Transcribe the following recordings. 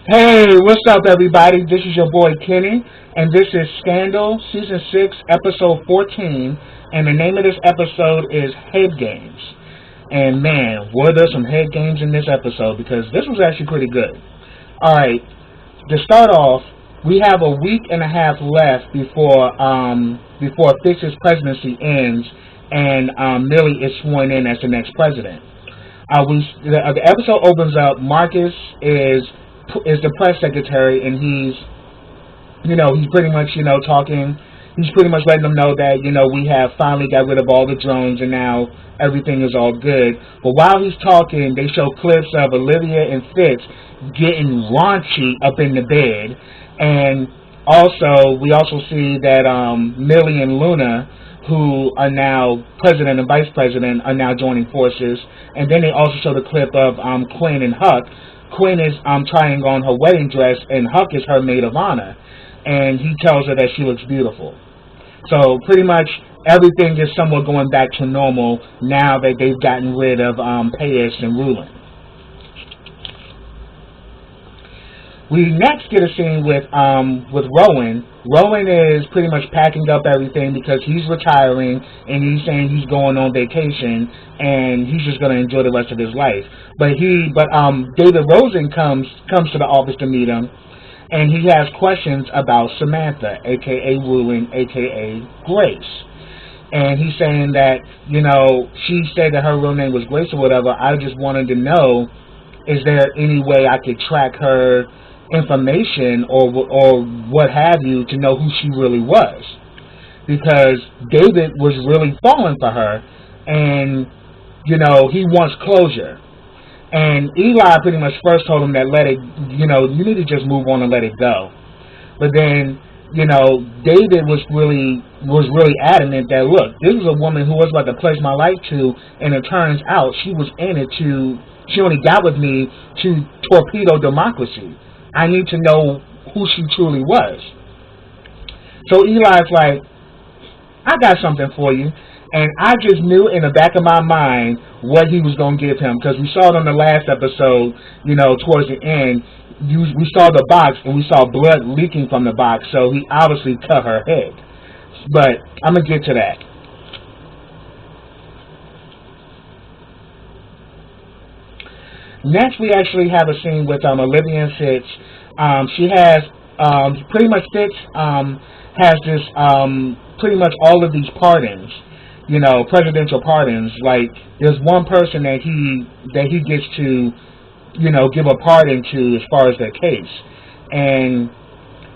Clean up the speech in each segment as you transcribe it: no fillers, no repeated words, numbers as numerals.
Hey, what's up, everybody? This is your boy Kenny, and this is Scandal, Season 6, Episode 14, and the name of this episode is Head Games. And man, were there some head games in this episode, because this was actually pretty good. Alright, to start off, we have a week and a half left before Fitz's presidency ends, and Millie is sworn in as the next president. The episode opens up. Marcus is the press secretary, and he's pretty much talking. He's pretty much letting them know that we have finally got rid of all the drones, and now everything is all good. But while he's talking, they show clips of Olivia and Fitz getting raunchy up in the bed, and we also see that Millie and Luna, who are now president and vice president, are now joining forces. And then they also show the clip of Quinn and Huck. Quinn is trying on her wedding dress, and Huck is her maid of honor, and he tells her that she looks beautiful. So pretty much everything is somewhat going back to normal now that they've gotten rid of Paris and Rulin. We next get a scene with Rowan. Rowan is pretty much packing up everything because he's retiring, and he's saying he's going on vacation and he's just going to enjoy the rest of his life. But David Rosen comes to the office to meet him, and he has questions about Samantha, aka Rulin, aka Grace. And he's saying that she said that her real name was Grace or whatever. I just wanted to know, is there any way I could track her information or what have you to know who she really was, because David was really falling for her, and he wants closure. And Eli pretty much first told him that you need to just move on and let it go. But then David was really adamant that, look, this is a woman who was about to pledge my life to, and it turns out she only got with me to torpedo democracy. I need to know who she truly was. So Eli's like, I got something for you. And I just knew in the back of my mind what he was going to give him, because we saw it on the last episode, towards the end. We saw the box, and we saw blood leaking from the box, so he obviously cut her head. But I'm going to get to that. Next, we actually have a scene with Olivia and Fitz. She has pretty much Fitz has this pretty much all of these pardons, presidential pardons. Like, there's one person that he gets to give a pardon to as far as their case, and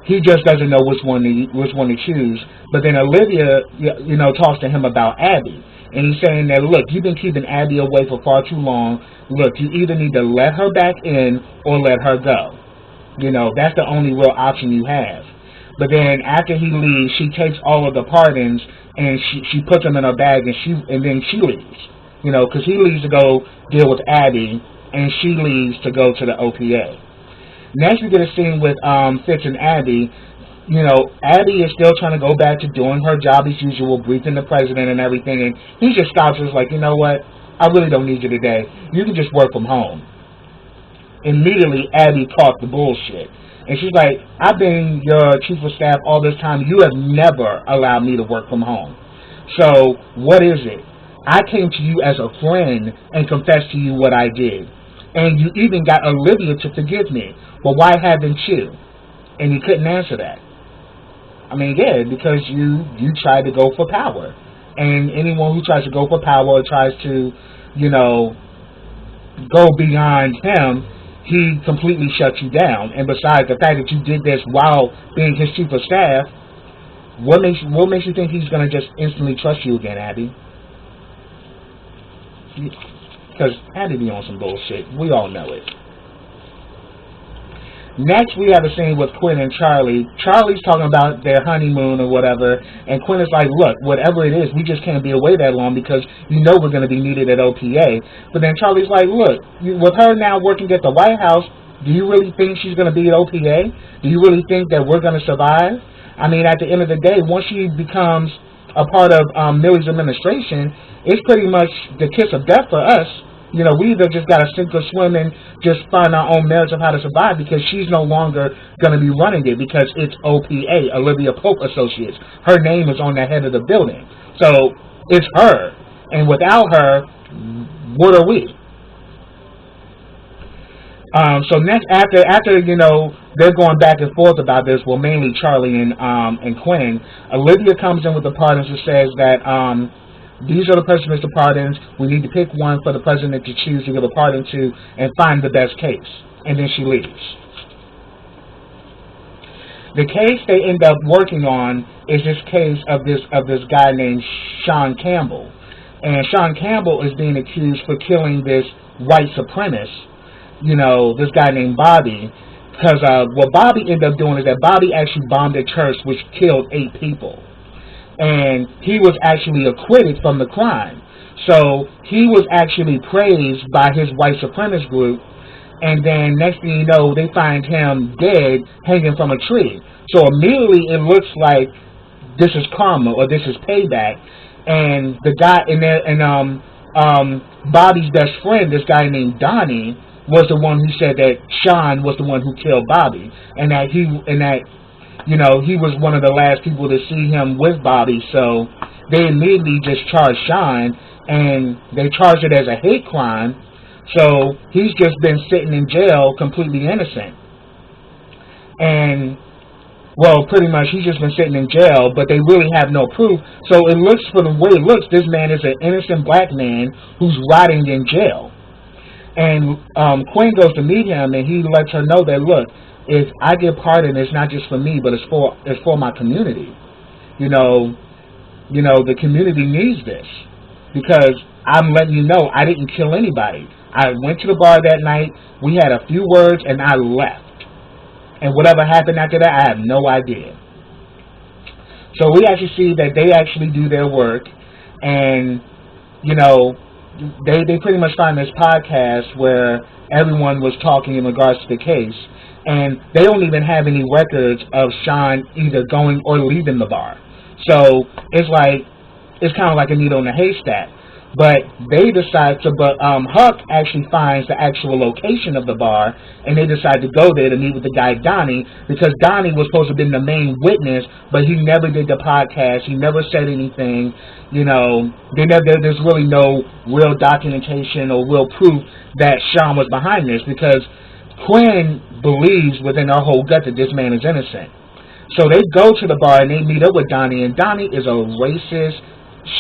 he just doesn't know which one to choose. But then Olivia talks to him about Abby. And he's saying that, look, you've been keeping Abby away for far too long. Look, you either need to let her back in or let her go. That's the only real option you have. But then after he leaves, she takes all of the pardons and she puts them in her bag, and then she leaves. Because he leaves to go deal with Abby, and she leaves to go to the OPA. Next, we get a scene with Fitz and Abby. Abby is still trying to go back to doing her job as usual, briefing the president and everything, and he just stops and is like, you know what, I really don't need you today. You can just work from home. Immediately, Abby caught the bullshit. And she's like, I've been your chief of staff all this time. You have never allowed me to work from home. So, what is it? I came to you as a friend and confessed to you what I did. And you even got Olivia to forgive me. But why haven't you? And he couldn't answer that. I mean, yeah, because you tried to go for power. And anyone who tries to go for power or tries to, go beyond him, he completely shuts you down. And besides, the fact that you did this while being his chief of staff, what makes you think he's going to just instantly trust you again, Abby? Because Abby be on some bullshit. We all know it. Next, we have a scene with Quinn and Charlie. Charlie's talking about their honeymoon or whatever, and Quinn is like, look, whatever it is, we just can't be away that long because we're going to be needed at OPA. But then Charlie's like, look, with her now working at the White House, do you really think she's going to be at OPA? Do you really think that we're going to survive? I mean, at the end of the day, once she becomes a part of Millie's administration, it's pretty much the kiss of death for us. You know, we either just got to sink or swim and just find our own merits of how to survive, because she's no longer going to be running it, because it's OPA, Olivia Pope Associates. Her name is on the head of the building. So it's her. And without her, what are we? So next, after you know, they're going back and forth about this. Well, mainly Charlie and Quinn. Olivia comes in with the pardons and says that these are the presidential pardons. We need to pick one for the president to choose to give a pardon to, and find the best case. And then she leaves. The case they end up working on is this case of this guy named Sean Campbell, and Sean Campbell is being accused for killing this white supremacist. You know, this guy named Bobby, because what Bobby ended up doing is that Bobby actually bombed a church which killed 8 people. And he was actually acquitted from the crime. So he was actually praised by his white supremacist group, and then next thing you know, they find him dead, hanging from a tree. So immediately it looks like this is karma, or this is payback. And the guy, Bobby's best friend, this guy named Donnie, was the one who said that Sean was the one who killed Bobby, and that he was one of the last people to see him with Bobby. So they immediately just charged Sean, and they charged it as a hate crime. So he's just been sitting in jail completely innocent. And, well, pretty much he's just been sitting in jail, but they really have no proof. So it looks, from the way it looks, this man is an innocent black man who's rotting in jail. And Quinn goes to meet him, and he lets her know that, look, if I get pardoned, it's not just for me, but it's for my community. You know, the community needs this, because I'm letting you know I didn't kill anybody. I went to the bar that night, we had a few words, and I left. And whatever happened after that, I have no idea. So we actually see that they actually do their work, and, you know, they pretty much find this podcast where everyone was talking in regards to the case, and they don't even have any records of Sean either going or leaving the bar. So it's kind of like a needle in a haystack. But they decide to, Huck actually finds the actual location of the bar, and they decide to go there to meet with the guy Donnie, because Donnie was supposed to have been the main witness, but he never did the podcast. He never said anything. You know, there's really no real documentation or real proof that Sean was behind this, because Quinn believes within her whole gut that this man is innocent. So they go to the bar and they meet up with Donnie, and Donnie is a racist,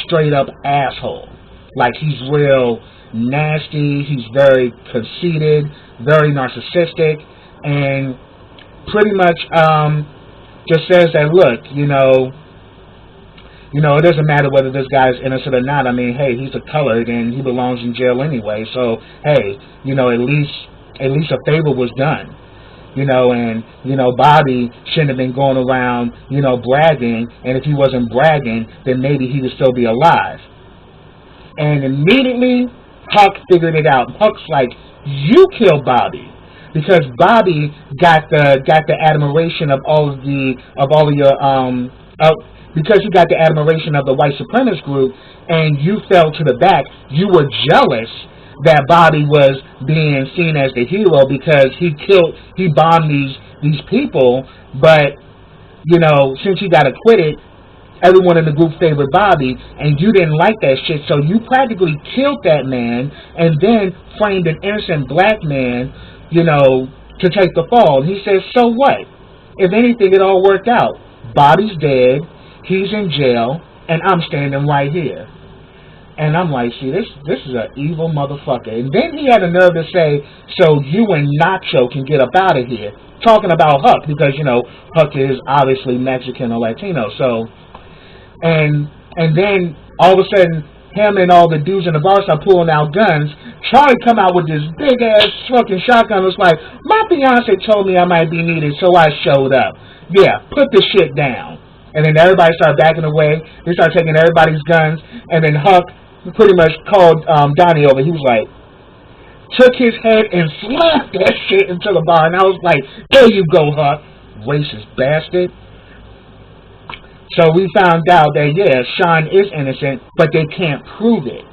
straight up asshole. Like, he's real nasty, he's very conceited, very narcissistic, and pretty much just says that, look, you know, it doesn't matter whether this guy's innocent or not. I mean, hey, he's a colored and he belongs in jail anyway, so, hey, you know, at least a favor was done. You know, and, you know, Bobby shouldn't have been going around, you know, bragging, and if he wasn't bragging, then maybe he would still be alive. And immediately, Huck figured it out. Huck's like, you killed Bobby, because Bobby got the admiration of all of your because you got the admiration of the white supremacist group, and you fell to the back. You were jealous that Bobby was being seen as the hero because he bombed these people, but, you know, since he got acquitted, everyone in the group favored Bobby, and you didn't like that shit, so you practically killed that man, and then framed an innocent black man, you know, to take the fall. And he says, so what? If anything, it all worked out. Bobby's dead, he's in jail, and I'm standing right here. And I'm like, see, this is an evil motherfucker. And then he had the nerve to say, so you and Nacho can get up out of here. Talking about Huck, because, you know, Huck is obviously Mexican or Latino, so... And then all of a sudden, him and all the dudes in the bar start pulling out guns. Charlie come out with this big ass fucking shotgun. It's like, my fiance told me I might be needed, so I showed up. Yeah, put the shit down. And then everybody started backing away. They started taking everybody's guns. And then Huck pretty much called Donnie over. He was like, took his head and slammed that shit into the bar. And I was like, there you go, Huck, racist bastard. So we found out that, yeah, Sean is innocent, but they can't prove it,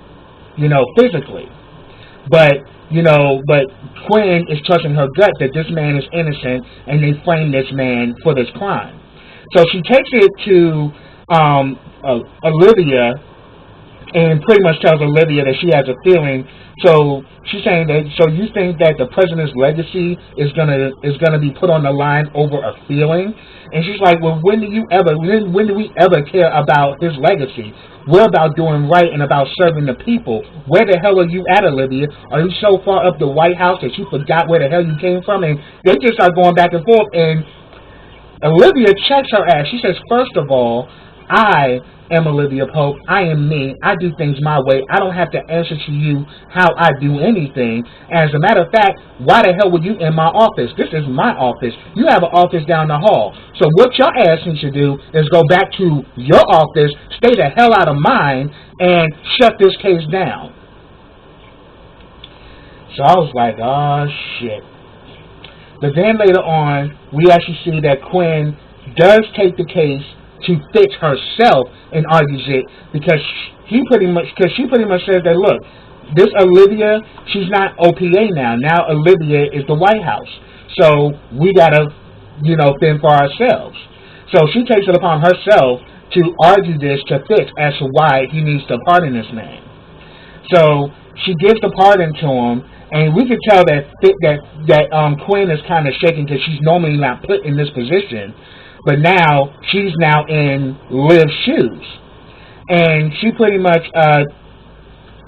you know, physically. But but Quinn is trusting her gut that this man is innocent, and they framed this man for this crime. So she takes it to Olivia, and pretty much tells Olivia that she has a feeling. So she's saying that, so you think that the president's legacy is gonna be put on the line over a feeling? And she's like, well, when do we ever care about his legacy? We're about doing right and about serving the people. Where the hell are you at, Olivia? Are you so far up the White House that you forgot where the hell you came from? And they just start going back and forth, and Olivia checks her ass. She says, first of all, I am Olivia Pope. I am me. I do things my way. I don't have to answer to you how I do anything. As a matter of fact, why the hell were you in my office? This is my office. You have an office down the hall. So what your ass needs to do is go back to your office, stay the hell out of mine, and shut this case down. So I was like, oh shit. But then later on, we actually see that Quinn does take the case to Fitz herself and argues it, because she pretty much says that, look, this Olivia, she's not OPA now. Now Olivia is the White House. So we gotta, fend for ourselves. So she takes it upon herself to argue this to Fitz as to why he needs to pardon this man. So she gives the pardon to him, and we could tell that Quinn is kind of shaking, because she's normally not put in this position, but now she's now in Liv's shoes, and she pretty much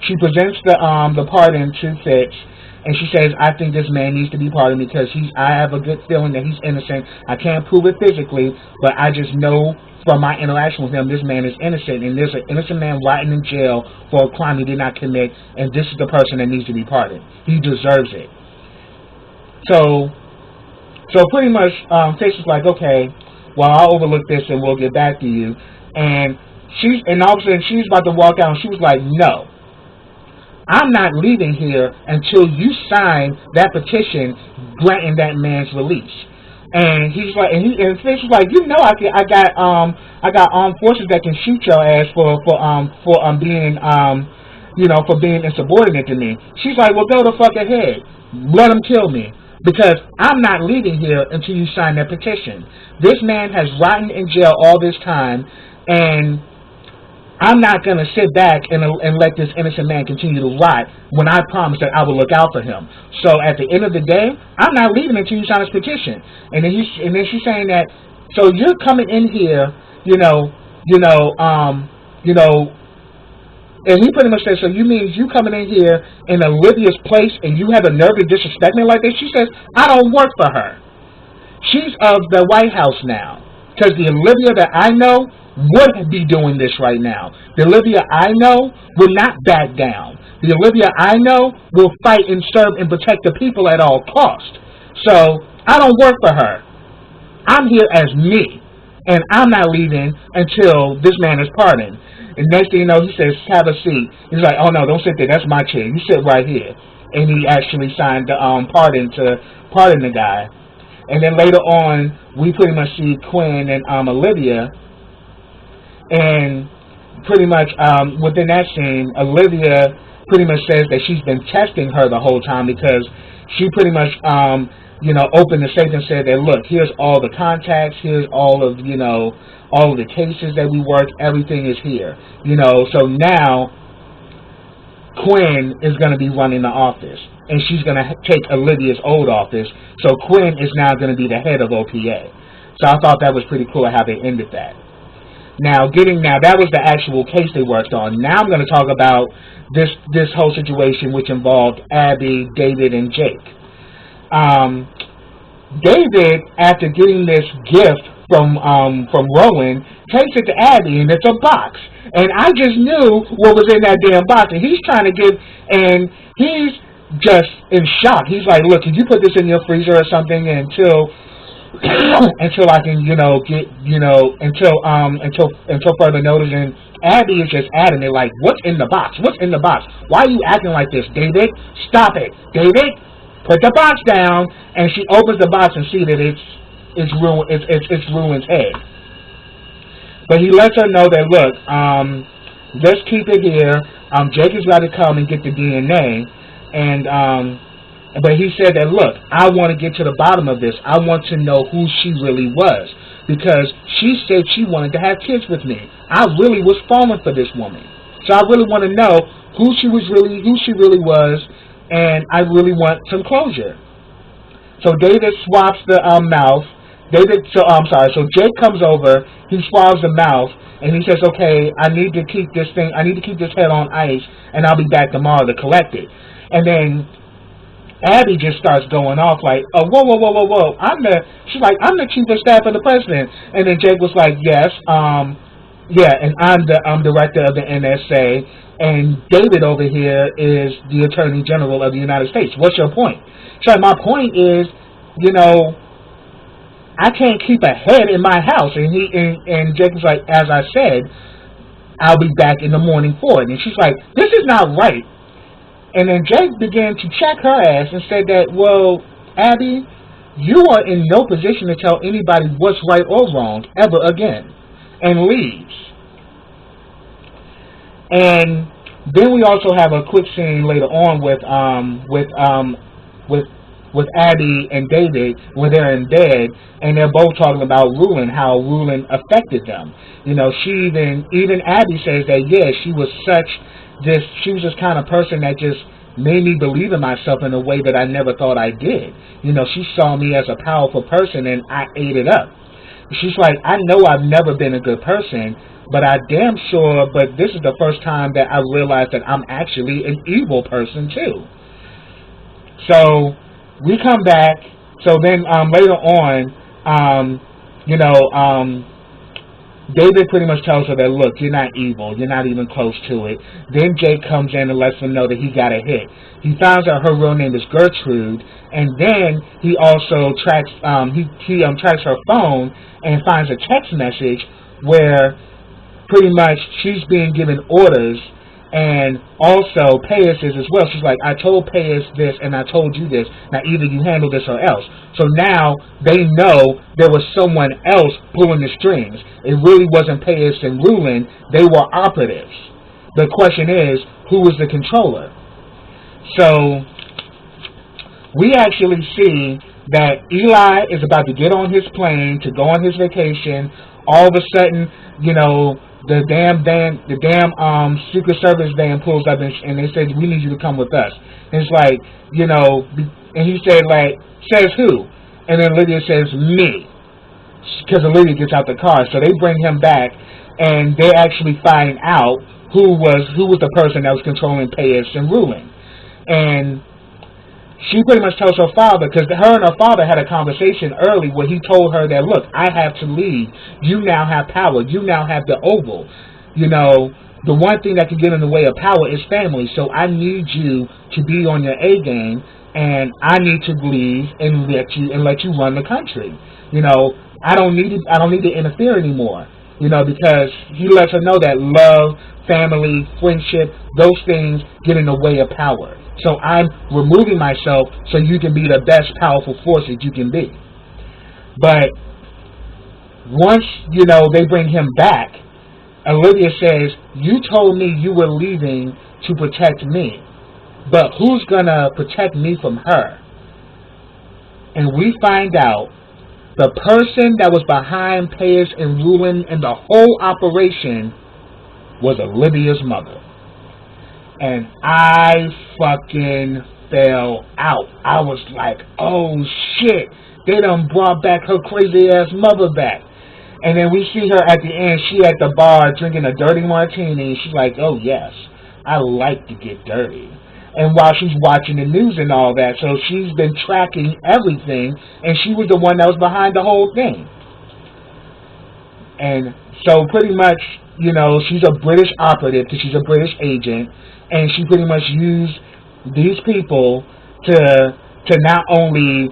she presents the pardon to Fitz, and she says, I think this man needs to be pardoned because I have a good feeling that he's innocent. I can't prove it physically, but I just know from my interaction with him, this man is innocent, and there's an innocent man rotting in jail for a crime he did not commit, and this is the person that needs to be pardoned. He deserves it. So pretty much, Fitz is like, okay, well, I'll overlook this and we'll get back to you. And all of a sudden she's about to walk out, and she was like, no, I'm not leaving here until you sign that petition granting that man's release. And he's like, and Fitz was like, I got armed forces that can shoot your ass for being for being insubordinate to me. She's like, well, go the fuck ahead, let him kill me, because I'm not leaving here until you sign that petition. This man has rotten in jail all this time, and I'm not going to sit back and let this innocent man continue to rot when I promised that I would look out for him. So at the end of the day, I'm not leaving until you sign this petition. And then she's saying that, so you're coming in here, and he pretty much says, so you mean you coming in here in Olivia's place and you have a nerve to disrespect me like this? She says, I don't work for her. She's of the White House now. Because the Olivia that I know would be doing this right now. The Olivia I know will not back down. The Olivia I know will fight and serve and protect the people at all costs. So I don't work for her. I'm here as me, and I'm not leaving until this man is pardoned. And next thing you know, he says, have a seat. He's like, oh no, don't sit there, that's my chair, you sit right here. And he actually signed the pardon to pardon the guy. And then later on, we pretty much see Quinn and Olivia, and pretty much within that scene, Olivia pretty much says that she's been testing her the whole time, because she pretty much opened the safe and said that, look, here's all the contacts, here's all of all of the cases that we worked, everything is here. So now Quinn is going to be running the office, and she's going to take Olivia's old office. So Quinn is now going to be the head of OPA. So I thought that was pretty cool how they ended that. Now that was the actual case they worked on. Now I'm going to talk about this whole situation, which involved Abby, David, and Jake. David, after getting this gift from Rowan, takes it to Abby, and it's a box. And I just knew what was in that damn box. And he's trying to and he's just in shock. He's like, look, can you put this in your freezer or something until I can, until further notice. And Abby is just adamant, like, what's in the box? What's in the box? Why are you acting like this, David? Stop it, David. Put the box down. And she opens the box and see that it's Ruin's head. But he lets her know that, look, let's keep it here. Jake is got to come and get the DNA. And but he said that, look, I want to get to the bottom of this. I want to know who she really was, because she said she wanted to have kids with me. I really was falling for this woman, so I really want to know who she really was, and I really want some closure. So David swaps the mouth. So Jake comes over. He swabs the mouth, and he says, "Okay, I need to keep this head on ice, and I'll be back tomorrow to collect it." And then Abby just starts going off like, "Oh, whoa! She's like, I'm the chief of staff of the president." And then Jake was like, "Yes, yeah, and I'm the director of the NSA, and David over here is the Attorney General of the United States. What's your point?" So my point is, I can't keep a head in my house. And Jake was like, "As I said, I'll be back in the morning for it." And she's like, "This is not right." And then Jake began to check her ass and said that, "Well, Abby, you are in no position to tell anybody what's right or wrong ever again," and leaves. And then we also have a quick scene later on with Abby and David when they're in bed, and they're both talking about Rulin, how Rulin affected them. Even Abby says that, yeah, she was this kind of person that just made me believe in myself in a way that I never thought I did. She saw me as a powerful person, and I ate it up. She's like, "I know I've never been a good person, but this is the first time that I realized that I'm actually an evil person too." So we come back. So then later on, David pretty much tells her that, "Look, you're not evil. You're not even close to it." Then Jake comes in and lets him know that he got a hit. He finds out her real name is Gertrude, and then he also tracks tracks her phone and finds a text message where pretty much she's being given orders, and also Payas is as well. She's like, "I told Payas this, and I told you this. Now either you handle this or else." So now they know there was someone else pulling the strings. It really wasn't Payas and Rulin. They were operatives. The question is, who was the controller? So we actually see that Eli is about to get on his plane to go on his vacation. All of a sudden, the damn Secret Service van pulls up, and they said, "We need you to come with us." And it's like, and he said, like, "Says who?" And then Lydia says, "Me," because Lydia gets out the car. So they bring him back, and they actually find out who was the person that was controlling Payas and Rulin. And she pretty much tells her father, because her and her father had a conversation early where he told her that, "Look, I have to leave. You now have power. You now have the Oval. The one thing that can get in the way of power is family. So I need you to be on your A game, and I need to leave and let you run the country. I don't need to interfere anymore. Because he lets her know that love, family, friendship, those things get in the way of power. So I'm removing myself so you can be the best powerful force that you can be." But once, they bring him back, Olivia says, "You told me you were leaving to protect me, but who's going to protect me from her?" And we find out the person that was behind Payas and Rulin and the whole operation was Olivia's mother. And I fucking fell out. I was like, "Oh shit, they done brought back her crazy ass mother back." And then we see her at the end, she at the bar drinking a dirty martini. She's like, "Oh yes, I like to get dirty." And while she's watching the news and all that, so she's been tracking everything, and she was the one that was behind the whole thing. And so pretty much, she's a British operative because she's a British agent, and she pretty much used these people to not only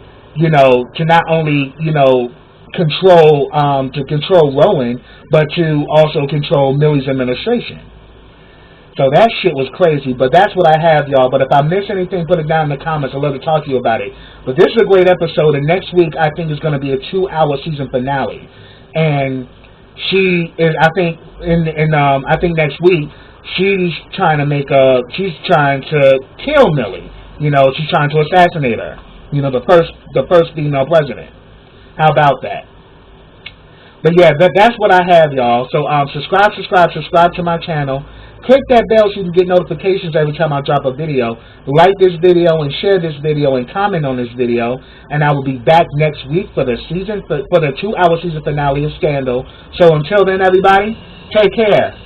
control Rowan, but to also control Millie's administration. So that shit was crazy, but that's what I have, y'all. But if I miss anything, put it down in the comments. I'd love to talk to you about it. But this is a great episode, and next week I think is going to be a 2-hour season finale. And she is, I think, I think next week she's trying to kill Millie. You know, she's trying to assassinate her. You know, the first female president. How about that? But yeah, that's what I have, y'all. So subscribe to my channel. Click that bell so you can get notifications every time I drop a video. Like this video and share this video and comment on this video. And I will be back next week for the 2-hour season finale of Scandal. So until then, everybody, take care.